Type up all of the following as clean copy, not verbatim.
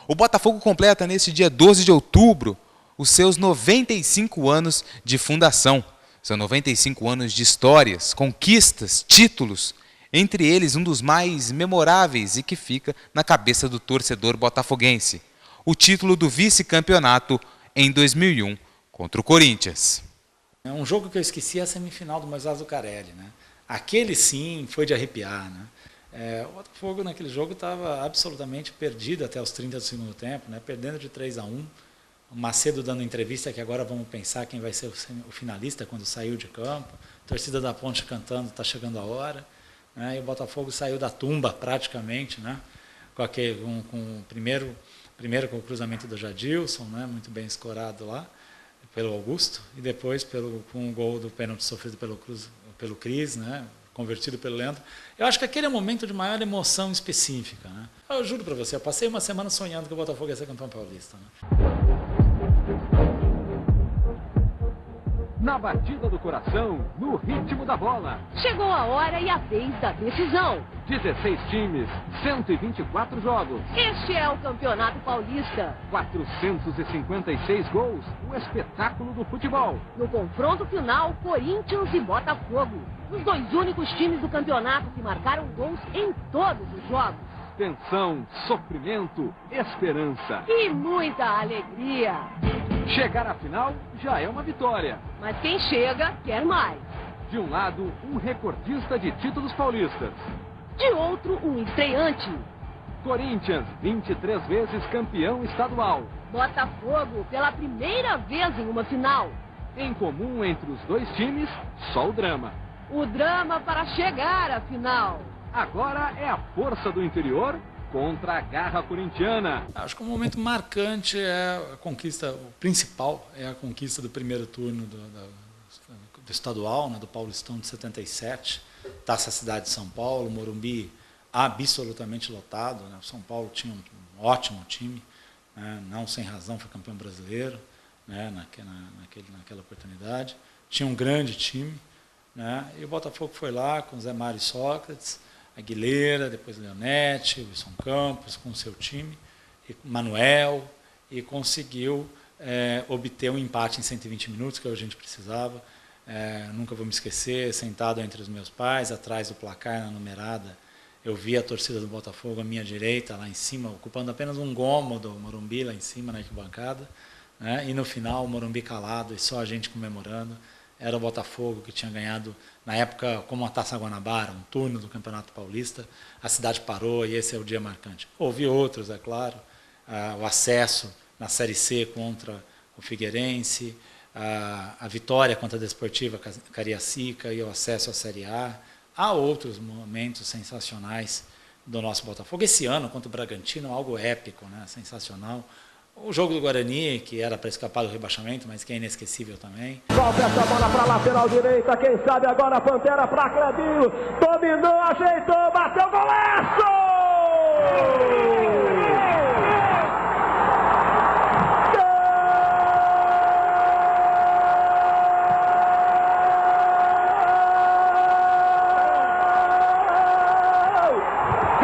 O Botafogo completa neste dia 12 de outubro os seus 95 anos de fundação. São 95 anos de histórias, conquistas, títulos, entre eles um dos mais memoráveis e que fica na cabeça do torcedor botafoguense, o título do vice-campeonato em 2001 contra o Corinthians. É um jogo que eu esqueci, a semifinal do Moisés Zuccarelli, né? Aquele sim foi de arrepiar, né? O Botafogo naquele jogo estava absolutamente perdido até os 30 do segundo tempo, né? Perdendo de 3-1. O Macedo dando entrevista que agora vamos pensar quem vai ser o finalista quando saiu de campo. A torcida da Ponte cantando, está chegando a hora. Né? E o Botafogo saiu da tumba praticamente, né? Primeiro com o cruzamento do Jadilson, né? Muito bem escorado lá pelo Augusto, e depois com o gol do pênalti sofrido pelo Cris, né? Convertido pelo Leandro. Eu acho que aquele é o momento de maior emoção específica. Né? Eu juro para você, eu passei uma semana sonhando que o Botafogo ia ser campeão paulista. Né? Na batida do coração, no ritmo da bola. Chegou a hora e a vez da decisão. 16 times, 124 jogos. Este é o Campeonato Paulista. 456 gols, um espetáculo do futebol. No confronto final, Corinthians e Botafogo. Os dois únicos times do campeonato que marcaram gols em todos os jogos. Tensão, sofrimento, esperança. E muita alegria. Chegar à final já é uma vitória. Mas quem chega, quer mais. De um lado, um recordista de títulos paulistas. De outro, um estreante. Corinthians, 23 vezes campeão estadual. Botafogo, pela primeira vez em uma final. Em comum entre os dois times, só o drama. O drama para chegar à final. Agora é a força do interior contra a garra corintiana. Acho que o momento marcante é a conquista, o principal é a conquista do primeiro turno do estadual, né, do Paulistão de 77, Taça Cidade de São Paulo, Morumbi absolutamente lotado. Né, o São Paulo tinha um ótimo time, né, não sem razão foi campeão brasileiro, né, naquela oportunidade. Tinha um grande time, né, e o Botafogo foi lá com Zé Mário e Sócrates, Aguilera, depois Leonete, Wilson Campos, com o seu time, e Manuel, e conseguiu obter um empate em 120 minutos, que a gente precisava. Nunca vou me esquecer, sentado entre os meus pais, atrás do placar, na numerada, eu vi a torcida do Botafogo à minha direita, lá em cima, ocupando apenas um gomo do Morumbi, lá em cima, na arquibancada, né? E no final, o Morumbi calado, e só a gente comemorando. Era o Botafogo que tinha ganhado, na época, como a Taça Guanabara, um turno do Campeonato Paulista. A cidade parou e esse é o dia marcante. Houve outros, é claro. O acesso na Série C contra o Figueirense, a vitória contra a Desportiva Cariacica e o acesso à Série A. Há outros momentos sensacionais do nosso Botafogo. Esse ano, contra o Bragantino, algo épico, né? Sensacional. O jogo do Guarani, que era para escapar do rebaixamento, mas que é inesquecível também. Volta essa bola para a lateral direita, quem sabe agora a Pantera para Clebinho. Dominou, ajeitou, bateu, golaço!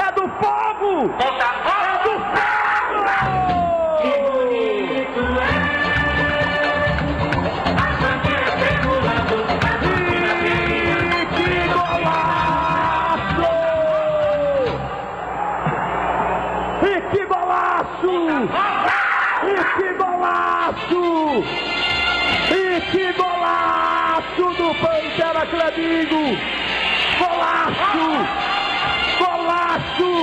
É do fogo! É do fogo! E que golaço do Pantera Clebinho! Golaço! Golaço!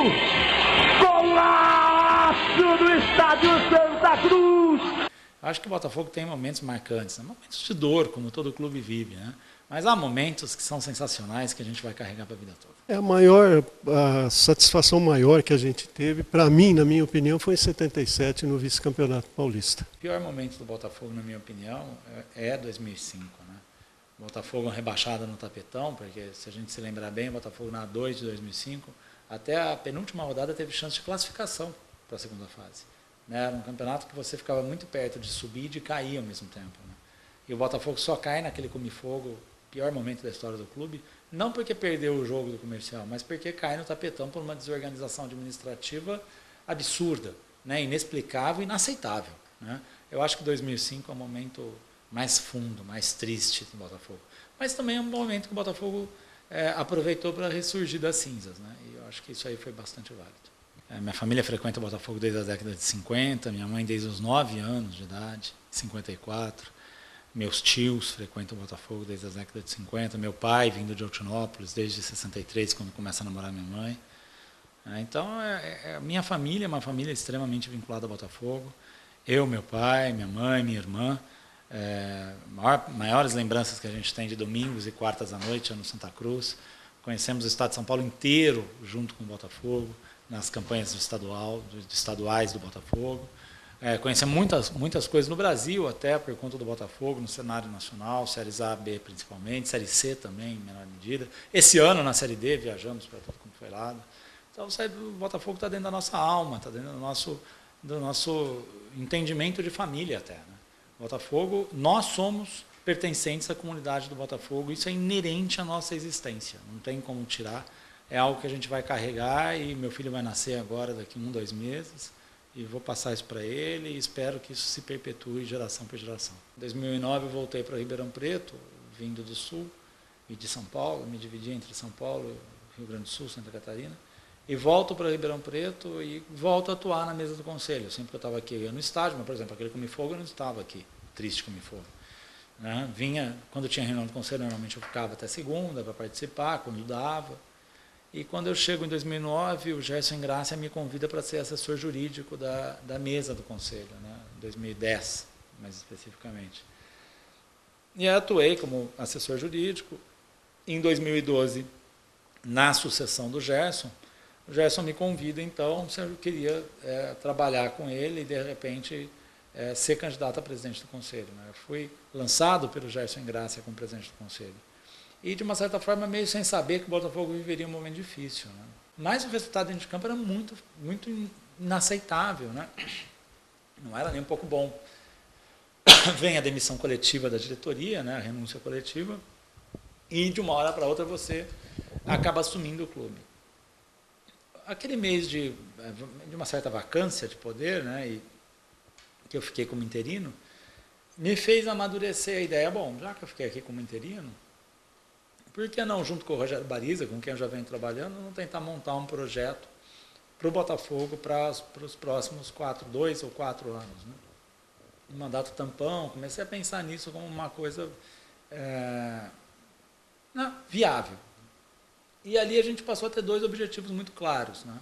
Golaço do Estádio Santa Cruz! Acho que o Botafogo tem momentos marcantes, né? Momentos de dor, como todo clube vive, né? Mas há momentos que são sensacionais que a gente vai carregar para a vida toda. A satisfação maior que a gente teve, para mim, na minha opinião, foi em 77, no vice-campeonato paulista. O pior momento do Botafogo, na minha opinião, é 2005. Né? O Botafogo rebaixado no tapetão, porque se a gente se lembrar bem, o Botafogo na A2 de 2005, até a penúltima rodada teve chance de classificação para a segunda fase. Né? Era um campeonato que você ficava muito perto de subir e de cair ao mesmo tempo. Né? E o Botafogo só cai naquele come-fogo, pior momento da história do clube, não porque perdeu o jogo do Comercial, mas porque cai no tapetão por uma desorganização administrativa absurda. né, inexplicável e inaceitável, né? Eu acho que 2005 é um momento mais fundo, mais triste do Botafogo. Mas também é um momento que o Botafogo aproveitou para ressurgir das cinzas, né? E eu acho que isso aí foi bastante válido. Minha família frequenta o Botafogo desde a década de 50, minha mãe desde os 9 anos de idade, 54. Meus tios frequentam o Botafogo desde a década de 50. Meu pai, vindo de Altinópolis, desde 63, quando começa a namorar minha mãe. Então, a minha família é uma família extremamente vinculada ao Botafogo. Eu, meu pai, minha mãe, minha irmã. Maiores lembranças que a gente tem de domingos e quartas à noite é no Santa Cruz. Conhecemos o estado de São Paulo inteiro junto com o Botafogo, nas campanhas estaduais do Botafogo. Conhecemos muitas coisas no Brasil, até por conta do Botafogo, no cenário nacional, séries A, B principalmente, série C também, em menor medida. Esse ano, na série D, viajamos para todo como foi lado. Então, o Botafogo está dentro da nossa alma, está dentro do nosso entendimento de família até, né? Botafogo, nós somos pertencentes à comunidade do Botafogo, isso é inerente à nossa existência, não tem como tirar, é algo que a gente vai carregar e meu filho vai nascer agora, daqui 1, 2 meses, e vou passar isso para ele e espero que isso se perpetue geração por geração. Em 2009 eu voltei para Ribeirão Preto, vindo do Sul e de São Paulo, me dividi entre São Paulo, Rio Grande do Sul, Santa Catarina, e volto para Ribeirão Preto e volto a atuar na mesa do conselho. Sempre que eu estava aqui, eu ia no estádio, mas, por exemplo, aquele Come Fogo eu não estava aqui, triste Come Fogo. Né? Vinha, quando tinha reunião do conselho, normalmente eu ficava até segunda para participar, quando dava. E quando eu chego em 2009, o Gerson Ingrácia me convida para ser assessor jurídico da mesa do conselho, né? Em 2010, mais especificamente. E eu atuei como assessor jurídico. Em 2012, na sucessão do Gerson, o Gerson me convida, então, se eu queria trabalhar com ele e, de repente, ser candidato a presidente do conselho, né? Eu fui lançado pelo Gerson Ingrácia como presidente do conselho. E, de uma certa forma, meio sem saber que o Botafogo viveria um momento difícil, né? Mas o resultado dentro de campo era muito, muito inaceitável, né? Não era nem um pouco bom. Vem a demissão coletiva da diretoria, né? A renúncia coletiva, e de uma hora para outra você acaba assumindo o clube. Aquele mês de uma certa vacância de poder, né? E que eu fiquei como interino, me fez amadurecer a ideia, bom, já que eu fiquei aqui como interino, por que não, junto com o Rogério Bariza, com quem eu já venho trabalhando, não tentar montar um projeto para o Botafogo para os próximos 2 ou 4 anos, né? Um mandato tampão, comecei a pensar nisso como uma coisa viável. E ali a gente passou a ter 2 objetivos muito claros, né?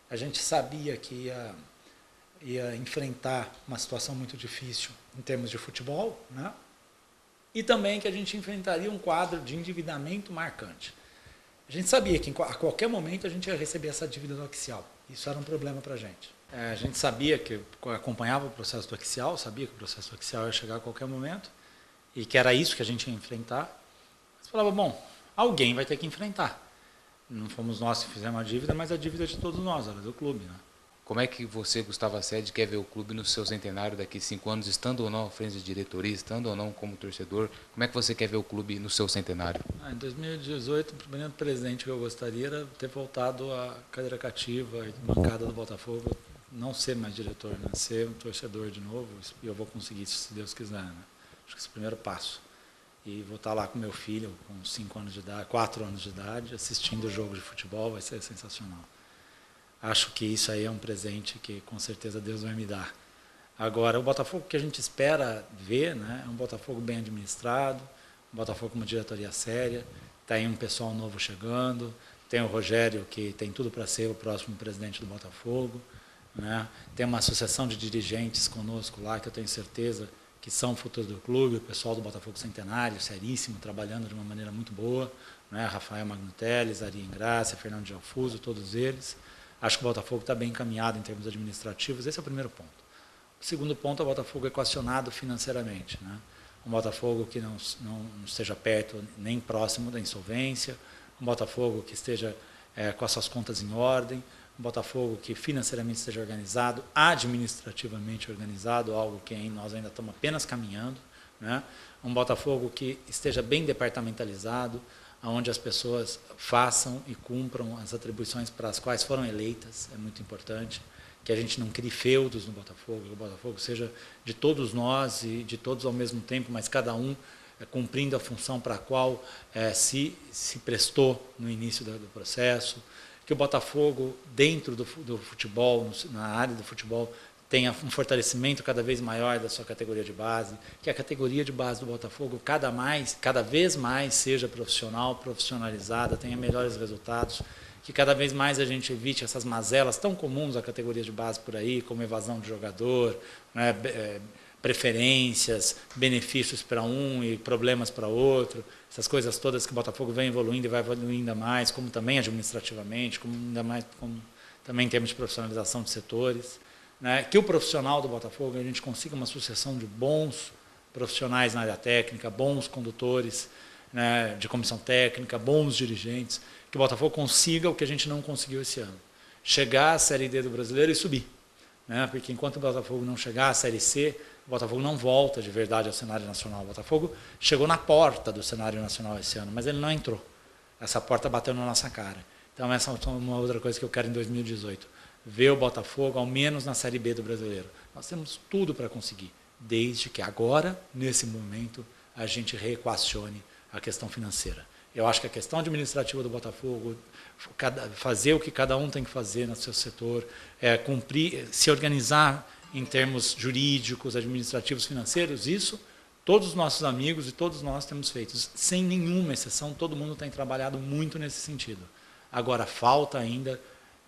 A gente sabia que ia enfrentar uma situação muito difícil em termos de futebol, né? E também que a gente enfrentaria um quadro de endividamento marcante. A gente sabia que a qualquer momento a gente ia receber essa dívida do Axial. Isso era um problema para a gente. A gente sabia que acompanhava o processo do Axial, sabia que o processo do Axial ia chegar a qualquer momento e que era isso que a gente ia enfrentar. Você falava, bom, alguém vai ter que enfrentar. Não fomos nós que fizemos a dívida, mas a dívida de todos nós, era do clube, né? Como é que você, Gustavo Assede, quer ver o clube no seu centenário daqui a 5 anos, estando ou não à frente de diretoria, estando ou não como torcedor? Como é que você quer ver o clube no seu centenário? Em 2018, o primeiro presente que eu gostaria era ter voltado à cadeira cativa e bancada do Botafogo, não ser mais diretor, né? Ser um torcedor de novo, e eu vou conseguir isso, se Deus quiser, né? Acho que esse é o primeiro passo. E vou estar lá com meu filho, com 5 anos de idade, 4 anos de idade, assistindo o jogo de futebol, vai ser sensacional. Acho que isso aí é um presente que com certeza Deus vai me dar. Agora, o Botafogo que a gente espera ver, né, é um Botafogo bem administrado, um Botafogo com uma diretoria séria, tem um pessoal novo chegando, tem o Rogério, que tem tudo para ser o próximo presidente do Botafogo, né, tem uma associação de dirigentes conosco lá, que eu tenho certeza que são o futuro do clube, o pessoal do Botafogo Centenário, seríssimo, trabalhando de uma maneira muito boa, né, Rafael Magnuteles, Ari Ingrácia, Fernando de Alfuso, todos eles. Acho que o Botafogo está bem encaminhado em termos administrativos, esse é o primeiro ponto. O segundo ponto é o Botafogo equacionado financeiramente, né? Um Botafogo que não esteja perto nem próximo da insolvência, um Botafogo que esteja com as suas contas em ordem, um Botafogo que financeiramente esteja organizado, administrativamente organizado, algo que nós ainda estamos apenas caminhando, né? Um Botafogo que esteja bem departamentalizado, onde as pessoas façam e cumpram as atribuições para as quais foram eleitas, é muito importante, que a gente não crie feudos no Botafogo, que o Botafogo seja de todos nós e de todos ao mesmo tempo, mas cada um cumprindo a função para a qual se prestou no início do processo, que o Botafogo, dentro do futebol, na área do futebol, tenha um fortalecimento cada vez maior da sua categoria de base, que a categoria de base do Botafogo cada vez mais seja profissional, profissionalizada, tenha melhores resultados, que cada vez mais a gente evite essas mazelas tão comuns à categoria de base por aí, como evasão de jogador, né, preferências, benefícios para um e problemas para outro, essas coisas todas que o Botafogo vem evoluindo e vai evoluindo ainda mais, como também administrativamente, como também em termos de profissionalização de setores. Né, que o profissional do Botafogo, a gente consiga uma sucessão de bons profissionais na área técnica, bons condutores, né, de comissão técnica, bons dirigentes, que o Botafogo consiga o que a gente não conseguiu esse ano, chegar à Série D do Brasileiro e subir. Né, porque enquanto o Botafogo não chegar à Série C, o Botafogo não volta de verdade ao cenário nacional. O Botafogo chegou na porta do cenário nacional esse ano, mas ele não entrou. Essa porta bateu na nossa cara. Então essa é uma outra coisa que eu quero em 2018. Ver o Botafogo, ao menos na Série B do Brasileiro. Nós temos tudo para conseguir, desde que agora, nesse momento, a gente reequacione a questão financeira. Eu acho que a questão administrativa do Botafogo, fazer o que cada um tem que fazer no seu setor, cumprir, se organizar em termos jurídicos, administrativos, financeiros, isso todos os nossos amigos e todos nós temos feito. Sem nenhuma exceção, todo mundo tem trabalhado muito nesse sentido. Agora, falta ainda,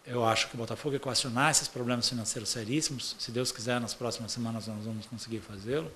eu acho que o Botafogo equacionar esses problemas financeiros seríssimos, se Deus quiser, nas próximas semanas nós vamos conseguir fazê-lo,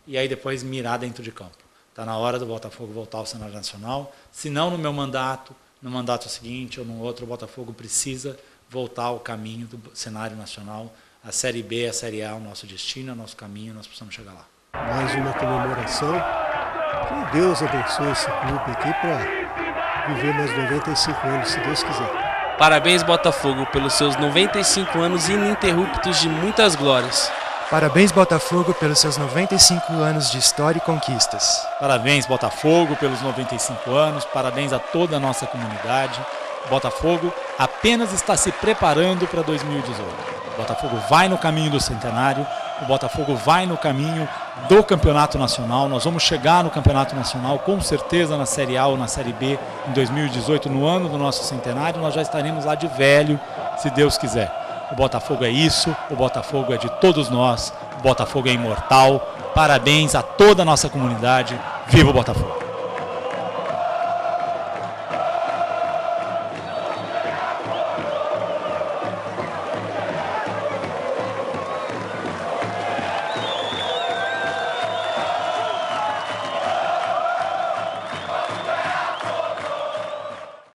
e aí depois mirar dentro de campo. Está na hora do Botafogo voltar ao cenário nacional, se não no meu mandato, no mandato seguinte ou no outro, o Botafogo precisa voltar ao caminho do cenário nacional. A Série B, a Série A é o nosso destino, é o nosso caminho, nós precisamos chegar lá. Mais uma comemoração. Que Deus abençoe esse clube aqui para viver mais 95 anos, se Deus quiser. Parabéns, Botafogo, pelos seus 95 anos ininterruptos de muitas glórias. Parabéns, Botafogo, pelos seus 95 anos de história e conquistas. Parabéns, Botafogo, pelos 95 anos. Parabéns a toda a nossa comunidade. O Botafogo apenas está se preparando para 2018. O Botafogo vai no caminho do centenário, o Botafogo vai no caminho do campeonato nacional. Nós vamos chegar no campeonato nacional, com certeza na Série A ou na Série B, em 2018, no ano do nosso centenário. Nós já estaremos lá de velho, se Deus quiser. O Botafogo é isso, o Botafogo é de todos nós, o Botafogo é imortal. Parabéns a toda a nossa comunidade. Viva o Botafogo!